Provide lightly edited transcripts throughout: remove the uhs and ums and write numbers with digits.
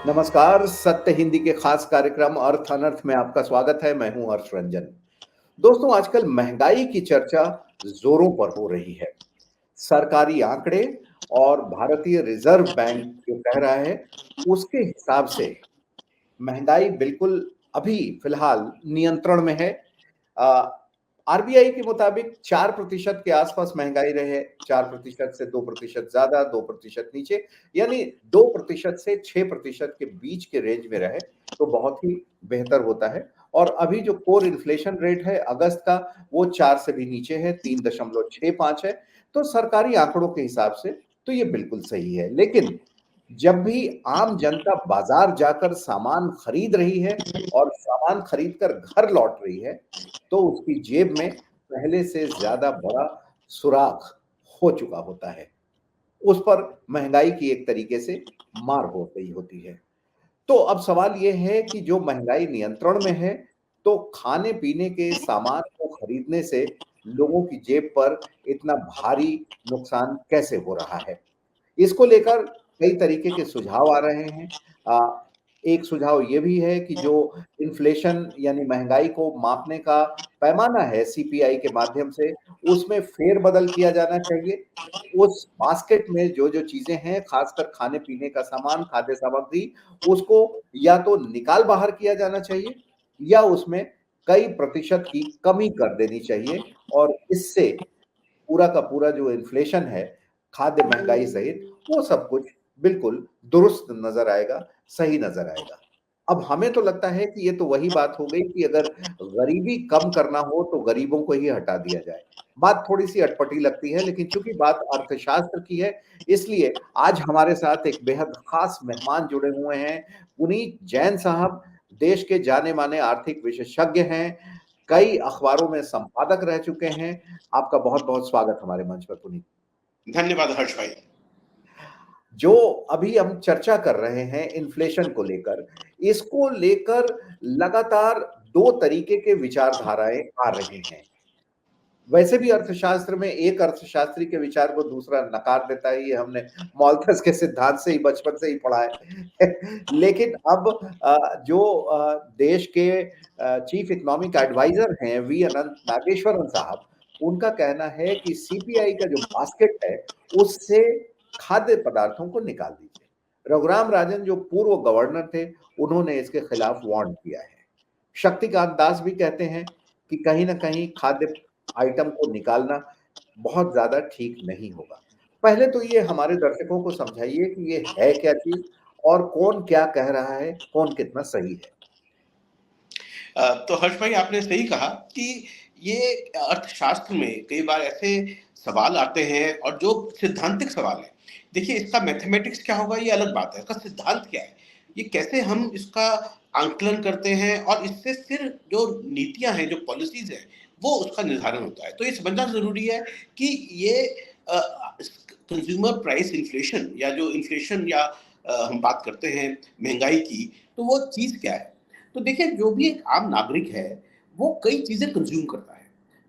नमस्कार, सत्य हिंदी के खास कार्यक्रम अर्थ अनर्थ में आपका स्वागत है। मैं हूं हर्ष रंजन। दोस्तों, आजकल महंगाई की चर्चा जोरों पर हो रही है। सरकारी आंकड़े और भारतीय रिजर्व बैंक जो कह रहा है, उसके हिसाब से महंगाई बिल्कुल अभी फिलहाल नियंत्रण में है। आरबीआई के मुताबिक 4% के आसपास महंगाई रहे, 4% से 2% ज्यादा, 2% नीचे, यानी 2% से 6% के बीच के रेंज में रहे तो बहुत ही बेहतर होता है। और अभी जो कोर इन्फ्लेशन रेट है अगस्त का, वो 4 से भी नीचे है, 3.65 है। तो सरकारी आंकड़ों के हिसाब से तो ये बिल्कुल सही है। लेकिन जब भी आम जनता बाजार जाकर सामान खरीद रही है और सामान खरीद कर घर लौट रही है, तो उसकी जेब में पहले से ज्यादा बड़ा सुराख हो चुका होता है। उस पर महंगाई की एक तरीके से मार हो गई होती है। तो अब सवाल ये है कि जो महंगाई नियंत्रण में है, तो खाने-पीने के सामान को खरीदने से लोगों की जेब पर इतना भारी नुकसान कैसे हो रहा है? इसको लेकर कई तरीके के सुझाव आ रहे हैं। एक सुझाव ये भी है कि जो इन्फ्लेशन यानी महंगाई को मापने का पैमाना है सीपीआई के माध्यम से, उसमें फेर-बदल किया जाना चाहिए। उस बास्केट में जो-जो चीज़ें हैं, खासकर खाने-पीने का सामान, खाद्य सामग्री, उसको या तो निकाल बाहर किया जाना चाहिए या उसमें कई प्रतिशत की कमी कर देनी चाहिए और इससे पूरा का पूरा जो इन्फ्लेशन है, खाद्य महँगाई सहित, वो सब कुछ बिल्कुल दुरुस्त नज़र आएगा, सही नज़र आएगा। अब हमें तो लगता है कि ये तो वही बात हो गई कि अगर गरीबी कम करना हो, तो गरीबों को ही हटा दिया जाए। बात थोड़ी-सी अटपटी लगती है, लेकिन चूँकि बात अर्थशास्त्र की है, इसलिए आज हमारे साथ एक बेहद ख़ास मेहमान जुड़े हुए हैं। पुनीत जैन साहब देश के जाने-माने आर्थिक विशेषज्ञ हैं, कई अखबारों में संपादक रह चुके हैं। आपका बहुत-बहुत स्वागत हमारे मंच पर पुनीत। धन्यवाद हर्ष भाई। जो अभी हम चर्चा कर रहे हैं इन्फ्लेशन को लेकर, इसको लेकर लगातार 2 तरीके के विचारधाराएँ आ रही हैं। वैसे भी अर्थशास्त्र में एक अर्थशास्त्री के विचार को दूसरा नकार देता है, ये हमने माल्थस के सिद्धांत से ही बचपन से ही पढ़ा है। लेकिन अब जो देश के चीफ इकोनॉमिक एडवाइज़र हैं वी अनंत नागेश्वरन साहब, उनका कहना है कि सीपीआई का जो बास्केट है, उससे खाद्य पदार्थों को निकाल दीजिए। रघुराम राजन जो पूर्व गवर्नर थे, उन्होंने इसके खिलाफ वार्न किया है। शक्तिकांत दास भी कहते हैं कि कहीं न कहीं खाद्य आइटम को निकालना बहुत ज़्यादा ठीक नहीं होगा। पहले तो ये हमारे दर्शकों को समझाइए कि ये है क्या चीज़ और कौन क्या कह रहा है, कौन कितना सही है? तो हर्ष भाई आपने सही कहा कि ये अर्थशास्त्र में कई बार ऐसे सवाल आते हैं और जो सिद्धांतिक सवाल है। देखिए इसका मैथमेटिक्स क्या होगा ये अलग बात है, इसका सिद्धांत क्या है? ये कैसे हम इसका आंकलन करते हैं और इससे फिर जो नीतियाँ हैं, जो पॉलिसीज़ हैं, वो उसका निर्धारण होता है। तो ये समझना ज़रूरी है कि ये अ, कंज़्यूमर प्राइस इन्फ्लेशन या जो इन्फ्लेशन या हम बात करते हैं महँगाई की, तो वो चीज़ क्या है? तो देखिए जो भी एक आम नागरिक है, वो कई चीज़ें कंज़्यूम करता है।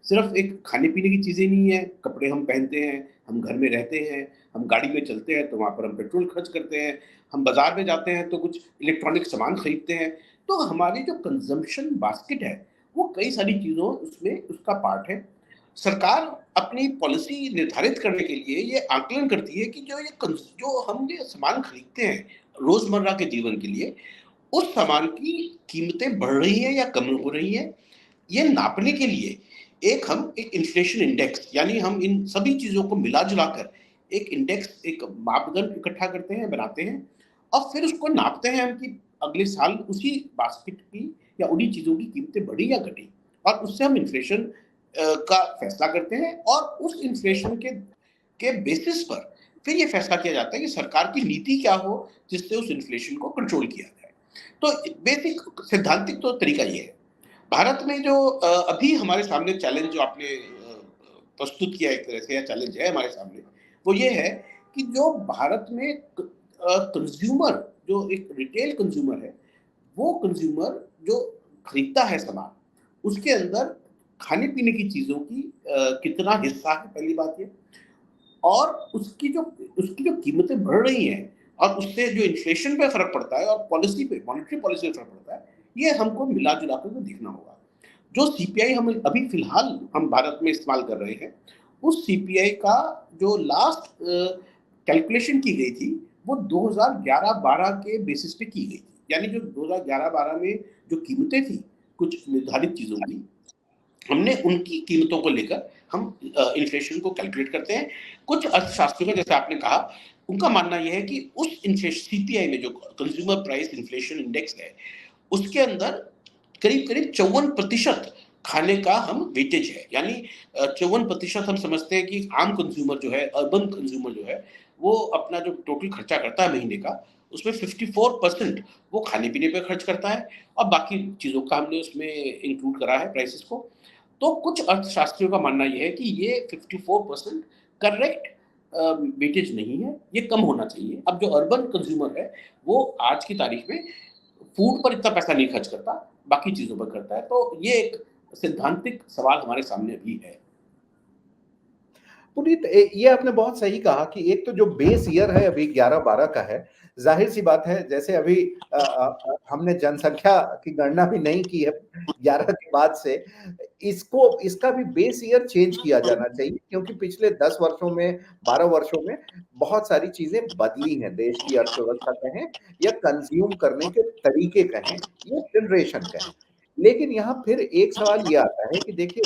सिर्फ़ एक खाने-पीने की चीज़ें नहीं है, कपड़े हम पहनते हैं, हम घर में रहते हैं, हम गाड़ी में चलते हैं तो वहाँ पर हम पेट्रोल खर्च करते हैं, हम बाज़ार में जाते हैं तो कुछ इलेक्ट्रॉनिक सामान खरीदते हैं। तो हमारी जो कंज़म्पशन बास्केट है, वो कई सारी चीज़ों उसमें उसका पार्ट है। सरकार अपनी पॉलिसी निर्धारित करने के लिए ये आकलन करती है कि जो हम ये सामान खरीदते हैं, रोज़मर्रा के जीवन के लिए, उस सामान की कीमतें बढ़ रही हैं या कम हो रही हैं, ये नापने के लिए हम एक इन्फ्लेशन इंडेक्स यानी हम इन सभी चीज़ों को मिला-जुला कर एक इंडेक्स, एक मापदंड इकट्ठा करते हैं, बनाते हैं और फिर उसको नापते हैं हम कि अगले साल उसी बास्केट की या उन्हीं चीज़ों की कीमतें बढ़ी या घटी और उससे हम इन्फ्लेशन का फैसला करते हैं और उस इन्फ्लेशन के बेसिस पर फिर ये फैसला किया जाता है कि सरकार की नीति क्या हो, जिससे उस इन्फ्लेशन को कंट्रोल किया जाए। तो बेसिक सैद्धांतिक तो तरीका ये है। भारत में जो अभी हमारे सामने चैलेंज जो आपने प्रस्तुत किया एक तरह से या चैलेंज है हमारे सामने, वो ये है कि जो भारत में कंज्यूमर जो एक रिटेल कंज्यूमर है, वो कंज्यूमर जो खरीदता है सामान, उसके अंदर खाने-पीने की चीज़ों की कितना हिस्सा है पहली बात ये और उसकी जो कीमतें बढ़ रही हैं, और उससे जो इन्फ्लेशन पे फर्क पड़ता है और पॉलिसी पे, मॉनेटरी पॉलिसी पे फर्क पड़ता है, ये हमको मिला जुला कर देखना होगा। जो सीपीआई हम अभी फिलहाल हम भारत में इस्तेमाल कर रहे हैं, उस सीपीआई का जो लास्ट कैलकुलेशन की गई थी, वो 2011-12 के बेसिस पे की गई थी। यानी जो 2011-12 में जो कीमतें थी कुछ निर्धारित चीज़ों की, हमने उनकी कीमतों को लेकर हम इन्फ्लेशन को कैलकुलेट करते हैं। कुछ अर्थशास्त्रियों का, जैसे आपने कहा, उनका मानना यह है कि उस सीपीआई में जो कंज्यूमर प्राइस इन्फ्लेशन इंडेक्स है, उसके अंदर करीब-करीब 54% खाने का हम वेटेज है। यानी 54% हम समझते हैं कि आम कंज्यूमर जो है, अर्बन कंज्यूमर जो है, वो अपना जो टोटल खर्चा करता है महीने का, उसमें 54% वो खाने-पीने पे खर्च करता है और बाकी चीज़ों का हमने उसमें इंक्लूड करा है प्राइसेस को। तो कुछ अर्थशास्त्रियों का मानना ये है कि ये 54% करेक्ट वेटेज नहीं है, ये कम होना चाहिए। अब जो अर्बन कंज्यूमर है, वो आज की तारीख में फूड पर इतना पैसा नहीं खर्च करता, बाकी चीज़ों पर करता है। तो ये एक सैद्धांतिक सवाल हमारे सामने अभी है। पुनीत, ये आपने बहुत सही कहा कि एक तो जो बेस ईयर है अभी 11-12 का है, जाहिर सी बात है, जैसे अभी हमने जनसंख्या की गणना भी नहीं की है 11 के बाद से, इसको इसका भी बेस ईयर चेंज किया जाना चाहिए, क्योंकि पिछले 10 वर्षों में, 12 वर्षों में बहुत सारी चीजें बदली हैं, देश की अर्थव्यवस्था कहें या कंज्यूम करने के तरीके कहें या जनरेशन कहें। लेकिन यहाँ फिर एक सवाल ये आता है कि देखिए,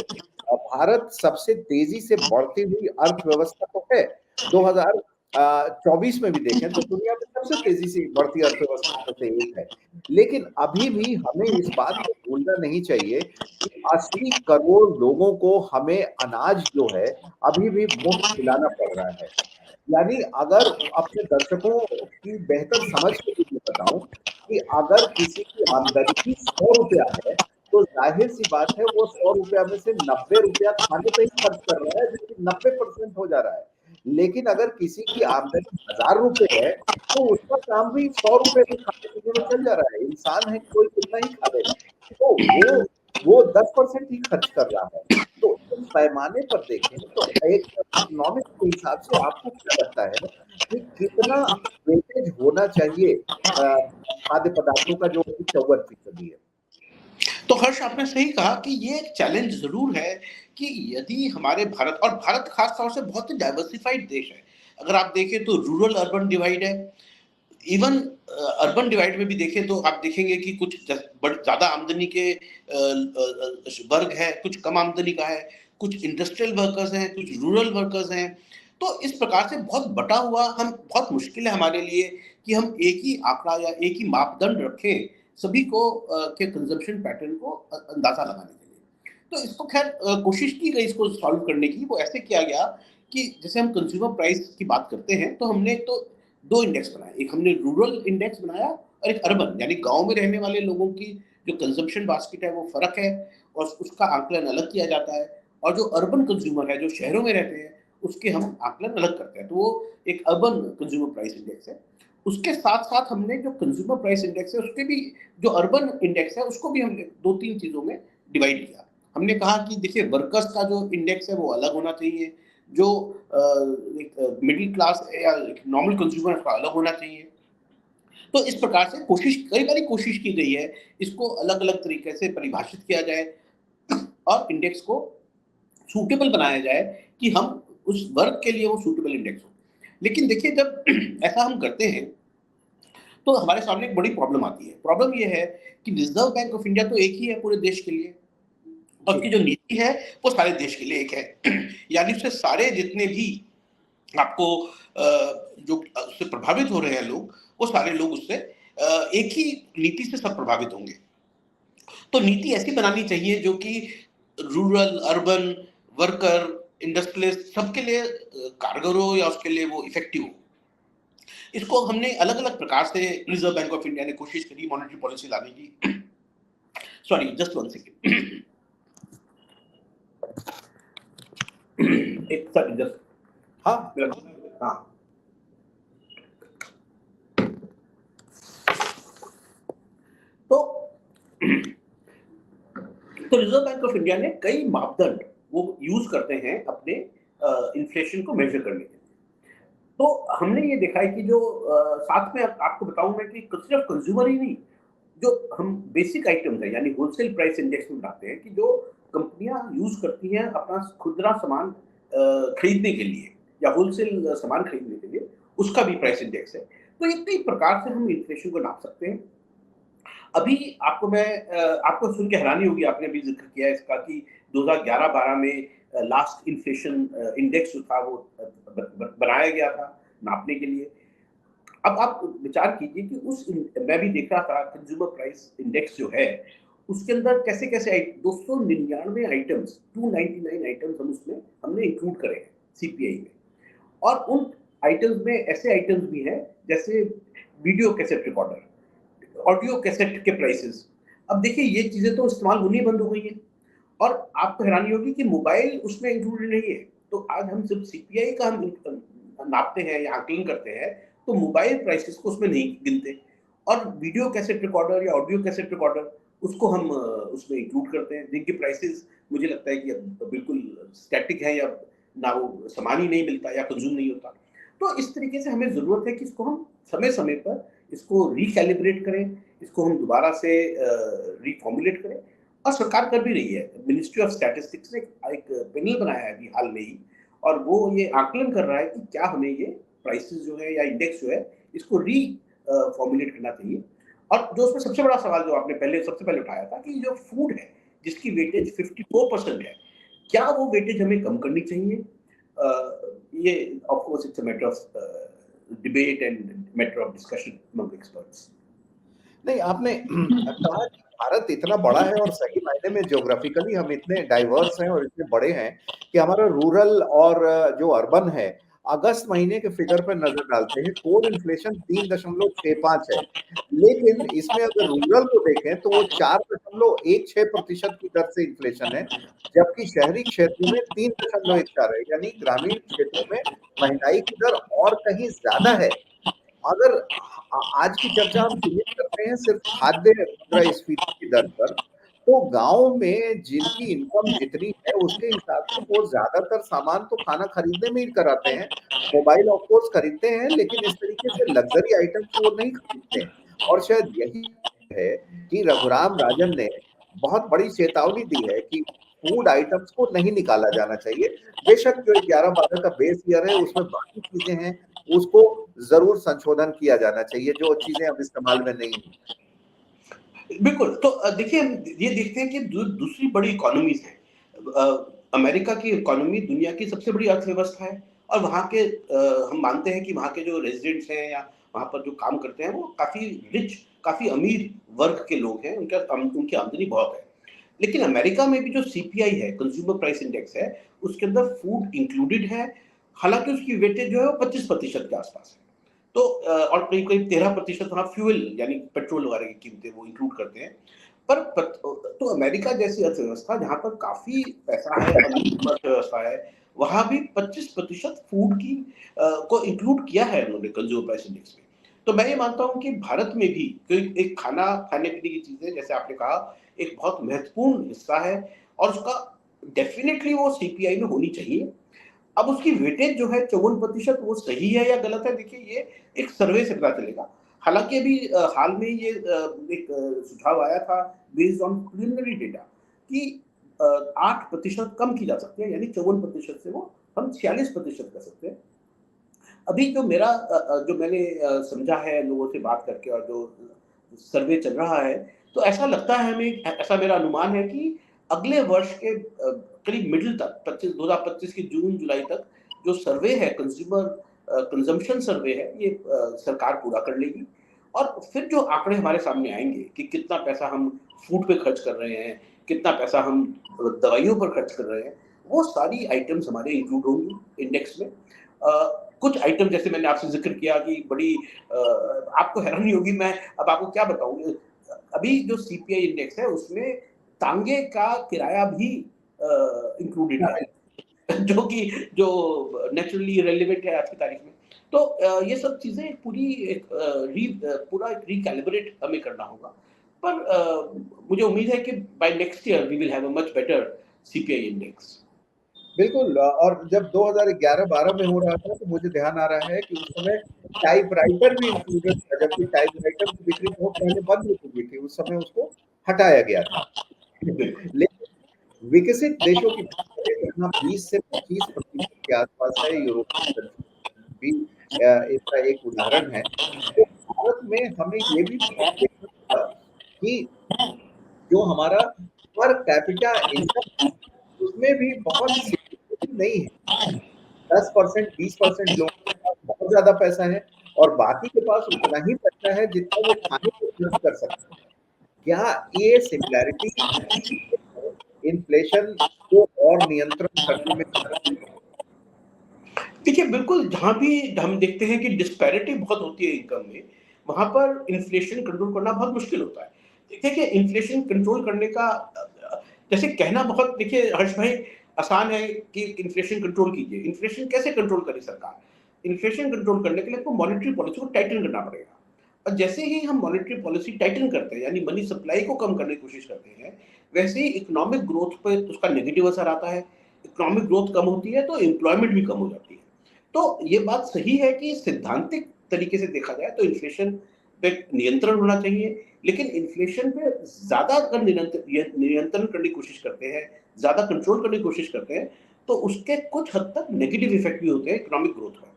भारत सबसे तेजी से बढ़ती हुई अर्थव्यवस्था तो है। 2024 में भी देखें तो दुनिया में सबसे तेजी से बढ़ती अर्थव्यवस्था में से एक है। लेकिन अभी भी हमें इस बात को भूलना नहीं चाहिए कि 80 करोड़ लोगों को हमें अनाज जो है, अभी भी मुफ्त खिलाना पड़ रहा है। यानी अगर अपने दर्शकों की बेहतर समझ के लिए बताऊं कि अगर किसी की आमदनी 100 रुपया है, तो जाहिर सी बात है वो 100 रुपया में से 90 रुपया खाने पे ही खर्च कर रहा है, जो कि 90% हो जा रहा है। लेकिन अगर किसी की आमदनी 1000 रुपए है, तो उसका काम भी 100 रुपए के खाने पीने में चल जा रहा है। इंसान है, कोई कितना ही खा लेगा, तो वो 10% ही खर्च कर रहा है। तो इस पैमाने पर देखें तो एक इकोनॉमिक्स के हिसाब से आपको क्या लगता है कि कितना वेटेज होना चाहिए खाद्य पदार्थों का, जो कि 54% है? तो हर्ष, आपने सही कहा कि ये एक चैलेंज ज़रूर है कि यदि हमारे भारत, और भारत खास तौर से बहुत ही डाइवर्सिफाइड देश है। अगर आप देखें तो रूरल अर्बन डिवाइड है। इवन अर्बन डिवाइड में भी देखें तो आप देखेंगे कि कुछ ज़्यादा आमदनी के वर्ग है, कुछ कम आमदनी का है, कुछ इंडस्ट्रियल वर्कर्स हैं, कुछ रूरल वर्कर्स हैं। तो इस प्रकार से बहुत बटा हुआ, हम बहुत मुश्किल है हमारे लिए कि हम एक ही आंकड़ा या एक ही मापदंड रखें सभी को के कंजम्पशन पैटर्न को अंदाजा लगाने के लिए। तो इसको खैर कोशिश की गई इसको सॉल्व करने की। वो ऐसे किया गया कि जैसे हम कंज्यूमर प्राइस की बात करते हैं, तो हमने तो 2 इंडेक्स बनाए। एक हमने रूरल इंडेक्स बनाया और एक अर्बन, यानी गाँव में रहने वाले लोगों की जो कंजम्पशन बास्केट है वो फ़र्क है और उसका आकलन अलग किया जाता है। और जो अर्बन कंज्यूमर है, जो शहरों में रहते हैं, उसके हम आकलन अलग करते हैं। तो वो एक अर्बन कंज्यूमर प्राइस इंडेक्स है। उसके साथ-साथ हमने जो कंज्यूमर प्राइस इंडेक्स है, उसके भी जो अर्बन इंडेक्स है, उसको भी हमने 2-3 चीज़ों में डिवाइड किया। हमने कहा कि देखिए, वर्कर्स का जो इंडेक्स है वो अलग होना चाहिए, जो एक मिडिल क्लास या नॉर्मल कंज्यूमर है उसका अलग होना चाहिए। तो इस प्रकार से कई बारी कोशिश की गई है, इसको अलग-अलग तरीके से परिभाषित किया जाए और इंडेक्स को सूटेबल बनाया जाए कि हम उस वर्ग के लिए वो सूटेबल इंडेक्स हो। लेकिन देखिए, जब ऐसा हम करते हैं, तो हमारे सामने एक बड़ी प्रॉब्लम आती है। प्रॉब्लम ये है कि रिज़र्व बैंक ऑफ इंडिया तो एक ही है पूरे देश के लिए और जी। उसकी जो नीति है, वो सारे देश के लिए एक है। यानी उससे सारे जितने भी आपको जो उससे प्रभावित हो रहे हैं लोग, वो सारे लोग उससे एक ही नीति से सब प्रभावित होंगे। तो नीति ऐसी बनानी चाहिए जो कि रूरल, अर्बन, वर्कर, इंडस्ट्रियलिस्ट सबके लिए कारगर हो या उसके लिए वो इफ़ेक्टिव हो। इसको हमने अलग-अलग प्रकार से, रिज़र्व बैंक ऑफ इंडिया ने कोशिश करी मॉनेटरी पॉलिसी लाने की। Sorry, just 1 second. एक सेकंड जस्ट। हाँ। हाँ। तो रिज़र्व बैंक ऑफ इंडिया ने कई मापदंड वो यूज़ करते हैं अपने इन्फ्लेशन को मेज़र करने के लिए। तो हमने ये देखा है कि जो साथ में आपको बताऊँ मैं कि सिर्फ कंज्यूमर ही नहीं, जो हम बेसिक आइटम्स हैं यानी होलसेल प्राइस इंडेक्स में बनाते हैं कि जो कंपनियां यूज करती हैं अपना खुदरा सामान खरीदने के लिए या होलसेल सामान खरीदने के लिए, उसका भी प्राइस इंडेक्स है। तो ये कई प्रकार से हम इन्फ्लेशन को नाप सकते हैं। अभी आपको सुन के हैरानी होगी, आपने भी जिक्र किया है इसका कि 2011-12 में लास्ट इन्फ्लेशन इंडेक्स जो था वो बनाया गया था नापने के लिए। अब आप विचार कीजिए कि मैं भी देख रहा था कंज्यूमर प्राइस इंडेक्स जो है, उसके अंदर कैसे-कैसे 299 आइटम्स, 299 आइटम्स हमने इंक्लूड करे हैं सीपीआई में। और उन आइटम्स में ऐसे आइटम्स भी हैं जैसे video cassette recorder, audio cassette के प्राइसेस। अब देखिए ये चीज़ें तो इस्तेमाल होनी बंद हो गई हैं और आपको हैरानी होगी कि मोबाइल उसमें इंक्लूडेड नहीं है। तो आज हम जब सीपीआई का नापते हैं या आकलन करते हैं, तो मोबाइल प्राइसेस को उसमें नहीं गिनते और वीडियो कैसेट रिकॉर्डर या ऑडियो कैसेट रिकॉर्डर उसको हम उसमें इंक्लूड करते हैं, जिनके प्राइसेस मुझे लगता है कि अब बिल्कुल स्टैटिक है या ना वो सामान ही नहीं मिलता या कंज्यूम नहीं होता। तो इस तरीके से हमें ज़रूरत है कि इसको हम समय-समय पर इसको रिकैलिब्रेट करें, इसको हम दोबारा से रिफॉर्मुलेट करें और सरकार कर भी रही है। मिनिस्ट्री ऑफ स्टैटिस्टिक्स ने एक पैनल बनाया है अभी हाल में ही और वो ये आकलन कर रहा है कि क्या हमें ये प्राइसेस जो है या इंडेक्स जो है इसको फॉर्मुलेट करना चाहिए। और जो उसमें सबसे बड़ा सवाल जो आपने सबसे पहले उठाया था कि जो फूड है, जिसकी वेटेज 54% है, क्या वो वेटेज हमें कम करनी चाहिए? ये of course it's a matter of debate and matter of discussion among experts. नहीं, आपने कहा कि भारत इतना बड़ा है और सही मायने में ज्योग्राफिकली हम इतने डाइवर्स हैं और इतने बड़े हैं कि हमारा रूरल और जो अर्बन है, अगस्त महीने के फिगर पे नज़र डालते हैं, कोर इन्फ्लेशन 3.65 है। लेकिन इसमें अगर रूरल को देखें तो वो 4.16% की दर से इन्फ्लेशन है, जबकि शहरी क्षेत्र में 3.14 है, यानी ग्रामीण क्षेत्रों में महँगाई की दर और कहीं ज़्यादा है। अगर आज की चर्चा हम सीमित करते हैं सिर्फ खाद्य मुद्रास्फीति की दर पर, तो गाँव में जिनकी इनकम जितनी है उसके हिसाब से वो ज़्यादातर सामान तो खाना खरीदने में ही कराते हैं। मोबाइल ऑफ कोर्स खरीदते हैं, लेकिन इस तरीके से लग्ज़री आइटम्स वो नहीं खरीदते हैं। और शायद यही है कि रघुराम राजन ने बहुत बड़ी चेतावनी दी है कि फूड आइटम्स को नहीं निकाला जाना चाहिए। बेशक जो 11-12 का बेस ईयर है उसमें बाकी चीज़ें हैं, उसको ज़रूर संशोधन किया जाना चाहिए, जो चीज़ें अब इस्तेमाल में नहीं हैं। बिल्कुल, तो देखिए हम ये देखते हैं कि दूसरी बड़ी इकोनॉमीज़ हैं। अमेरिका की इकोनॉमी दुनिया की सबसे बड़ी अर्थव्यवस्था है और वहाँ के हम मानते हैं कि वहाँ के जो रेज़िडेंट्स हैं या वहाँ पर जो काम करते हैं वो काफ़ी रिच, काफ़ी अमीर वर्ग के लोग हैं, उनकी आमदनी बहुत है। लेकिन अमेरिका में भी जो सीपीआई है, कंज्यूमर प्राइस इंडेक्स है, उसके अंदर फूड इंक्लूडेड है, हालाँकि उसकी वेटेज जो है वो 25% के आस-पास है। तो और करीब-करीब 13% वहाँ फ्यूल यानी पेट्रोल वगैरह की कीमतें वो इंक्लूड करते हैं। पर तो अमेरिका जैसी अर्थव्यवस्था जहाँ पर काफ़ी पैसा है, अमीर अर्थव्यवस्था है, वहाँ भी 25% फूड की को इंक्लूड किया है उन्होंने कंज्यूमर प्राइस इंडेक्स में। तो मैं ये मानता हूँ कि भारत में भी कोई एक खाना खाने-पीने की चीज़ें जैसे आपने कहा, एक बहुत महत्वपूर्ण हिस्सा है और उसका डेफ़िनिटली वो सीपीआई में होनी चाहिए। अब उसकी वेटेज जो है 54% वो सही है या गलत है, देखिए ये एक सर्वे से पता चलेगा। हालाँकि अभी हाल में ये एक सुझाव आया था बेस्ड ऑन प्रिलिमिनरी डेटा कि 8% कम की जा सकती है, यानी 54% से वो हम 46% कर सकते हैं। अभी जो मैंने समझा है लोगों से बात करके और जो सर्वे चल रहा है, तो ऐसा लगता है हमें, ऐसा मेरा अनुमान है कि अगले वर्ष के करीब मिडल तक 2025 के जून-जुलाई तक जो सर्वे है कंज्यूमर कंजम्पशन सर्वे है, ये सरकार पूरा कर लेगी और फिर जो आंकड़े हमारे सामने आएँगे कि कितना पैसा हम फूड पे खर्च कर रहे हैं, कितना पैसा हम दवाइयों पर खर्च कर रहे हैं, वो सारी आइटम्स हमारे इंक्लूड होंगी इंडेक्स में। कुछ आइटम जैसे मैंने आपसे ज़िक्र किया कि बड़ी आपको हैरानी होगी, मैं अब आपको क्या बताऊँ, अभी जो सीपीआई इंडेक्स है उसमें तांगे का किराया भी इंक्लूडेड है, जो नेचुरली रिलेवेंट है आज की तारीख में। तो ये सब चीज़ें पूरा एक रिकैलिब्रेट हमें करना होगा। पर मुझे उम्मीद है कि by next year we will have a much better CPI index. बिल्कुल और जब 2011-12 में हो रहा था तो मुझे ध्यान आ रहा है कि उस समय टाइपराइटर भी इंक्लूडेड था, जबकि टाइपराइटर की बिक्री बहुत पहले बंद हो चुकी थी, उस समय उसको हटाया गया था। बिल्कुल। लेकिन विकसित देशों की बात करें तो यहाँ 20 से 25% के आसपास है, यूरोपियन कंट्री भी इसका एक उदाहरण है। तो भारत में हमें ये भी देखना होगा कि जो हमारा पर कैपिटा इनकम उसमें भी बहुत सिग्निफिकेंट नहीं है। 10% 20% लोगों के पास बहुत ज़्यादा पैसा है और बाकी के पास उतना ही पैसा है जितना वो खाने पे खर्च कर सकते हैं। क्या ये सिमिलैरिटी इन्फ्लेशन को और नियंत्रण करने में मदद देखिए, बिल्कुल जहाँ भी हम देखते हैं कि डिस्पैरिटी बहुत होती है इनकम में, वहाँ पर इन्फ्लेशन कंट्रोल करना बहुत मुश्किल होता है। देखिए, इन्फ्लेशन कंट्रोल करने का जैसे कहना बहुत देखिए हर्ष भाई आसान है कि इन्फ्लेशन कंट्रोल कीजिए। इन्फ्लेशन कैसे कंट्रोल करे सरकार? इन्फ्लेशन कंट्रोल करने के लिए आपको मॉनेटरी पॉलिसी को टाइटन करना पड़ेगा। और जैसे ही हम मॉनेटरी पॉलिसी टाइटन करते हैं, यानी मनी सप्लाई को कम करने की कोशिश करते हैं, वैसे ही इकोनॉमिक ग्रोथ पे उसका नेगेटिव असर आता है। इकोनॉमिक ग्रोथ कम होती है, तो एम्प्लॉयमेंट भी कम हो जाती है। तो ये बात सही है कि सैद्धांतिक तरीके से देखा जाए तो इन्फ्लेशन पे नियंत्रण होना चाहिए, लेकिन इन्फ्लेशन पे ज़्यादा अगर नियंत्रण करने की कोशिश करते हैं, ज़्यादा कंट्रोल करने की कोशिश करते हैं, तो उसके कुछ हद तक नेगेटिव इफ़ेक्ट भी होते हैं इकोनॉमिक ग्रोथ पर।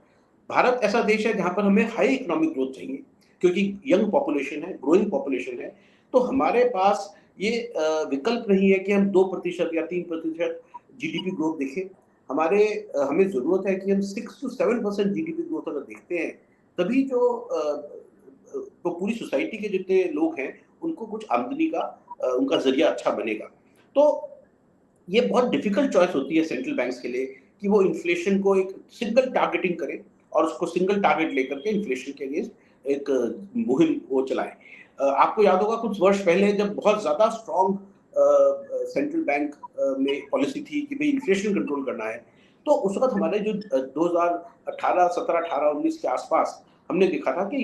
भारत ऐसा देश है जहाँ पर हमें हाई इकोनॉमिक ग्रोथ चाहिए, क्योंकि यंग पॉपुलेशन है, ग्रोइंग पॉपुलेशन है, तो हमारे पास ये विकल्प नहीं है कि हम 2% या 3% जीडीपी ग्रोथ देखें। हमें ज़रूरत है कि हम 6 टू 7% जीडीपी ग्रोथ अगर देखते हैं, तभी तो पूरी सोसाइटी के जितने लोग हैं, उनको कुछ आमदनी का उनका ज़रिया अच्छा बनेगा। तो ये बहुत डिफिकल्ट चॉइस होती है सेंट्रल बैंक्स के लिए कि वो इन्फ्लेशन को एक सिंगल टारगेटिंग करें और उसको सिंगल टारगेट लेकर के इन्फ्लेशन के अगेंस्ट एक मुहिम वो चलाएं। आपको याद होगा कुछ वर्ष पहले जब बहुत ज़्यादा स्ट्रॉन्ग सेंट्रल बैंक में पॉलिसी थी कि भाई इन्फ्लेशन कंट्रोल करना है, तो उस वक़्त हमारे जो 2018, 17, 18, 19 के आसपास हमने देखा था कि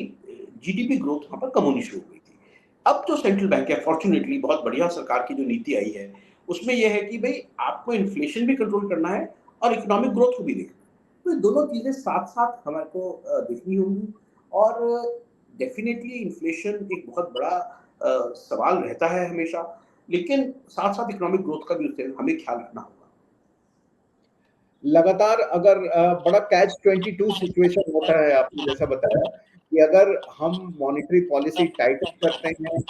जीडीपी ग्रोथ वहाँ पर कम होनी शुरू हो गई थी। अब जो सेंट्रल बैंक है फॉर्च्यूनेटली बहुत बढ़िया सरकार की जो नीति आई है, उसमें यह है कि भई आपको इन्फ्लेशन भी कंट्रोल करना है और इकोनॉमिक ग्रोथ को भी देखना है। तो ये दोनों चीज़ें साथ-साथ हमारे को देखनी होंगी और डेफ़िनेटली इन्फ्लेशन एक बहुत बड़ा सवाल रहता है हमेशा, लेकिन साथ-साथ इकोनॉमिक ग्रोथ का भी उससे हमें ख्याल रखना होगा। लगातार अगर बड़ा कैच 22 सिचुएशन होता है आपने जैसा बताया कि अगर हम मॉनेटरी पॉलिसी टाइटन करते हैं,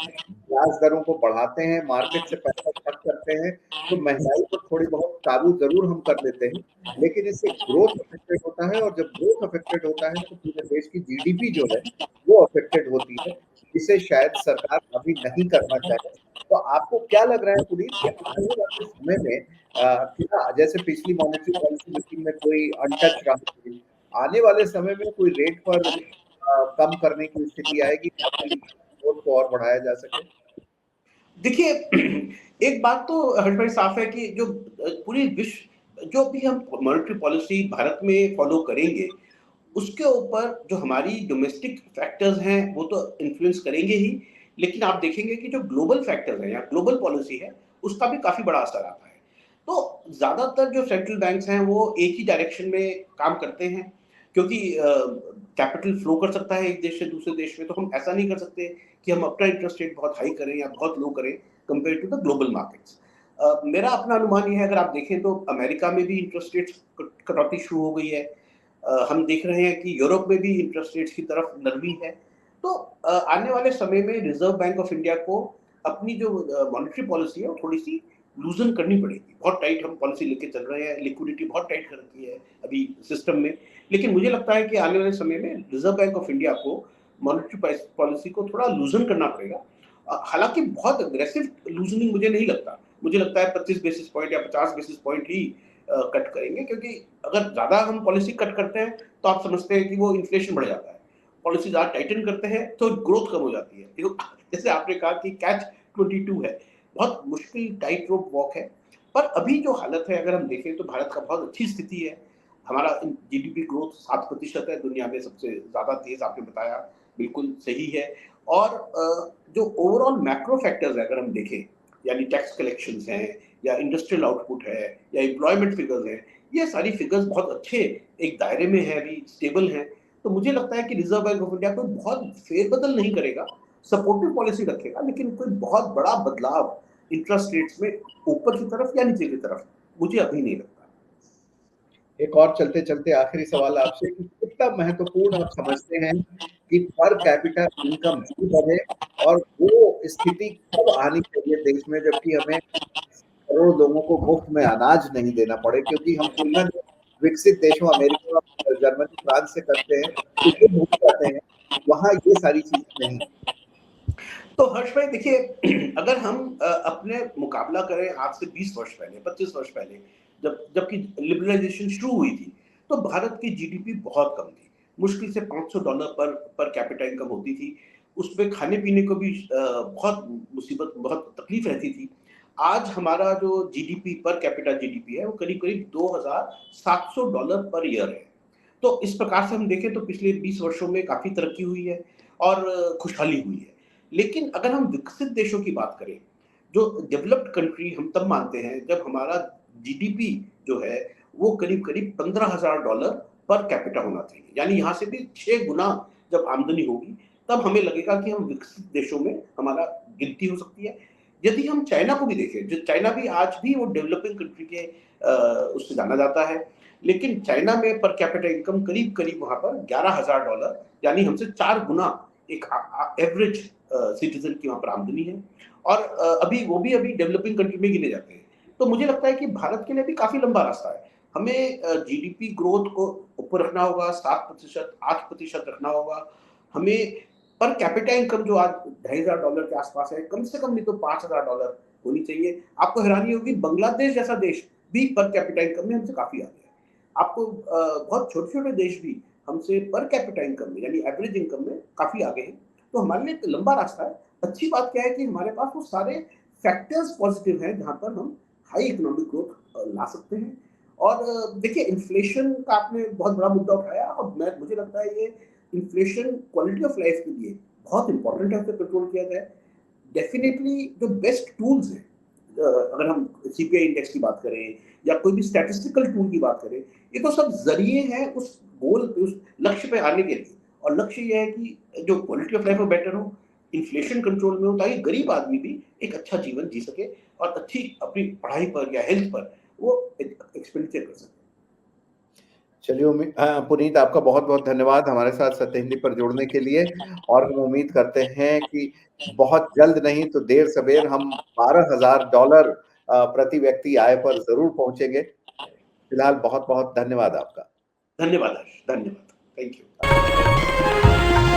ब्याज दरों को बढ़ाते हैं, मार्केट से पैसा खर्च करते हैं, तो महँगाई को थोड़ी बहुत काबू ज़रूर हम कर लेते हैं, लेकिन इससे ग्रोथ अफेक्टेड होता है और जब ग्रोथ अफेक्टेड होता है तो पूरे देश की जीडीपी जो है, वो अफेक्टेड होती है, जिसे शायद सरकार अभी नहीं करना चाहे। तो आपको क्या लग रहा है पुनीत कि आने वाले समय में क्या जैसे पिछली मॉनेटरी पॉलिसी मीटिंग में कोई अनटच रहा थी, आने वाले समय में कोई रेट पर कम करने की स्थिति आएगी ताकि ग्रोथ को और बढ़ाया जा सके? देखिए एक बात तो हर्ष भाई साफ है कि जो पूरी विश्व जो भी हम मॉनेटरी पॉलिसी भारत में फॉलो करेंगे, उसके ऊपर जो हमारी डोमेस्टिक फैक्टर्स हैं, वो तो इन्फ्लुएंस करेंगे ही, लेकिन आप देखेंगे कि जो ग्लोबल फैक्टर्स हैं या ग्लोबल पॉलिसी है, उसका भी काफ़ी बड़ा असर आता है। तो ज़्यादातर जो सेंट्रल बैंक्स हैं, वो एक ही डायरेक्शन में काम करते हैं, क्योंकि कैपिटल फ्लो कर सकता है एक देश से दूसरे देश में, तो हम ऐसा नहीं कर सकते कि हम अपना इंटरेस्ट रेट बहुत हाई करें या बहुत लो करें compare to the global markets. मेरा अपना अनुमान ये है, अगर आप देखें तो अमेरिका में भी इंटरेस्ट रेट्स कटौती शुरू हो गई है। हम देख रहे हैं कि यूरोप में भी इंटरेस्ट रेट्स की तरफ नरमी है। तो आने वाले समय में रिजर्व बैंक ऑफ इंडिया को अपनी जो मॉनेटरी पॉलिसी है वो थोड़ी-सी लूज़न करनी पड़ेगी। बहुत टाइट हम पॉलिसी लेके चल रहे हैं, लिक्विडिटी बहुत टाइट कर रखी है अभी सिस्टम में। लेकिन मुझे लगता है कि आने वाले समय में रिजर्व बैंक ऑफ इंडिया को मॉनेटरी पॉलिसी को थोड़ा लूज़न करना पड़ेगा। हालाँकि बहुत अग्रेसिव लूज़निंग मुझे नहीं लगता। मुझे लगता है 25 बेसिस पॉइंट या 50 बेसिस पॉइंट ही कट करेंगे, क्योंकि अगर ज़्यादा हम पॉलिसी कट करते हैं, तो आप समझते हैं कि वो इन्फ्लेशन बढ़ जाता है। पॉलिसी ज़्यादा टाइटन करते हैं, तो ग्रोथ कम हो जाती है। देखो जैसे आपने कहा कि कैच 22 है, बहुत मुश्किल टाइट रोप वॉक है। पर अभी जो हालत है अगर हम देखें तो भारत का बहुत अच्छी स्थिति है। हमारा जीडीपी ग्रोथ 7% है, दुनिया में सबसे ज़्यादा तेज़ आपने बताया, बिल्कुल सही है। और जो ओवरऑल मैक्रो फैक्टर्स हैं अगर हम देखें, यानी टैक्स कलेक्शंस हैं या इंडस्ट्रियल आउटपुट है या एम्प्लॉयमेंट फिगर्स हैं, ये सारी फिगर्स बहुत अच्छे एक दायरे में है, अभी स्टेबल हैं। तो मुझे लगता है कि रिजर्व बैंक ऑफ इंडिया कोई बहुत फेरबदल नहीं करेगा, सपोर्टिव पॉलिसी रखेगा, लेकिन कोई बहुत बड़ा बदलाव इंटरेस्ट रेट्स में ऊपर की तरफ या नीचे की तरफ मुझे अभी नहीं लगता। एक और चलते चलते आखिरी सवाल आपसे कि कितना महत्वपूर्ण आप समझते हैं कि पर कैपिटा इनकम भी बढ़े और वो स्थिति कब आनी चाहिए देश में जबकि हमें करोड़ लोगों को मुफ्त में अनाज नहीं देना पड़े, क्योंकि हम तुलना विकसित देशों अमेरिका, जर्मनी, फ्रांस से करते हैं तो ये भूल जाते हैं वहाँ ये सारी चीजें नहीं। तो हर्ष भाई देखिए, अगर हम अपने मुकाबला करें आज से 20 वर्ष पहले, 25 वर्ष पहले, जबकि लिबरलाइजेशन शुरू हुई थी, तो भारत की जीडीपी बहुत कम थी। मुश्किल से $500 पर कैपिटा इनकम होती थी। उसमें खाने-पीने को भी बहुत मुसीबत, बहुत तकलीफ रहती थी। आज हमारा जो जीडीपी, पर कैपिटा जीडीपी है, वो करीब-करीब $2700 पर ईयर है। तो इस प्रकार से हम देखें तो पिछले 20 वर्षों में काफ़ी तरक्की हुई है और खुशहाली हुई है। लेकिन अगर हम विकसित देशों की बात करें, जो डेवलप्ड कंट्री हम तब मानते हैं जब हमारा जीडीपी जो है वो करीब-करीब $15,000 पर कैपिटा होना चाहिए। यानी यहाँ से भी 6 गुना जब आमदनी होगी, तब हमें लगेगा कि हम विकसित देशों में हमारा गिनती हो सकती है। यदि हम चाइना को भी देखें, जो चाइना भी आज भी वो डेवलपिंग कंट्री के उससे जाना जाता है, लेकिन चाइना में पर कैपिटा इनकम करीब-करीब वहाँ पर $11,000, यानी हमसे 4 गुना एक एवरेज सिटीजन की वहाँ पर आमदनी है। और अभी वो भी अभी डेवलपिंग कंट्री में गिने जाते हैं। तो मुझे लगता है कि भारत के लिए भी काफ़ी लंबा रास्ता है। हमें जीडीपी ग्रोथ को ऊपर रखना होगा, 7%, 8% रखना होगा। हमें पर कैपिटा इनकम जो आज $2,500 के आसपास है, कम से कम नहीं तो $5,000 होनी चाहिए। आपको हैरानी होगी, बांग्लादेश जैसा देश भी पर कैपिटा इनकम में हमसे काफ़ी आगे है। आपको बहुत छोटे-छोटे देश भी हमसे पर कैपिटा इनकम में, यानी एवरेज इनकम में काफ़ी आगे हैं। तो हमारे लिए एक लंबा रास्ता है। अच्छी बात क्या है कि हमारे पास वो सारे फैक्टर्स पॉजिटिव हैं जहाँ पर हम हाई इकोनॉमिक ग्रोथ ला सकते हैं। और देखिए, इन्फ्लेशन का आपने बहुत बड़ा मुद्दा उठाया और मुझे लगता है ये इन्फ्लेशन क्वालिटी ऑफ लाइफ के लिए बहुत इंपॉर्टेंट है, उसे कंट्रोल किया जाए। डेफिनेटली जो बेस्ट टूल्स हैं, अगर हम सीपीआई इंडेक्स की बात करें या कोई भी स्टैटिस्टिकल टूल की बात करें, ये तो सब जरिए हैं उस गोल पे, उस लक्ष्य पे आने के लिए। और लक्ष्य ये है कि जो क्वालिटी ऑफ लाइफ वो बेटर हो, इन्फ्लेशन कंट्रोल में हो, ताकि गरीब आदमी भी एक अच्छा जीवन जी सके और अच्छी अपनी पढ़ाई पर या हेल्थ पर वो एक्सपेंडिचर कर सके। चलिए, पुनीत, आपका बहुत-बहुत धन्यवाद हमारे साथ सत्य हिंदी पर जुड़ने के लिए और हम उम्मीद करते हैं कि बहुत जल्द नहीं तो देर सबेर हम $12,000 प्रति व्यक्ति आय पर ज़रूर पहुँचेंगे। फिलहाल बहुत-बहुत धन्यवाद आपका। धन्यवाद हर्ष, धन्यवाद। Thank you.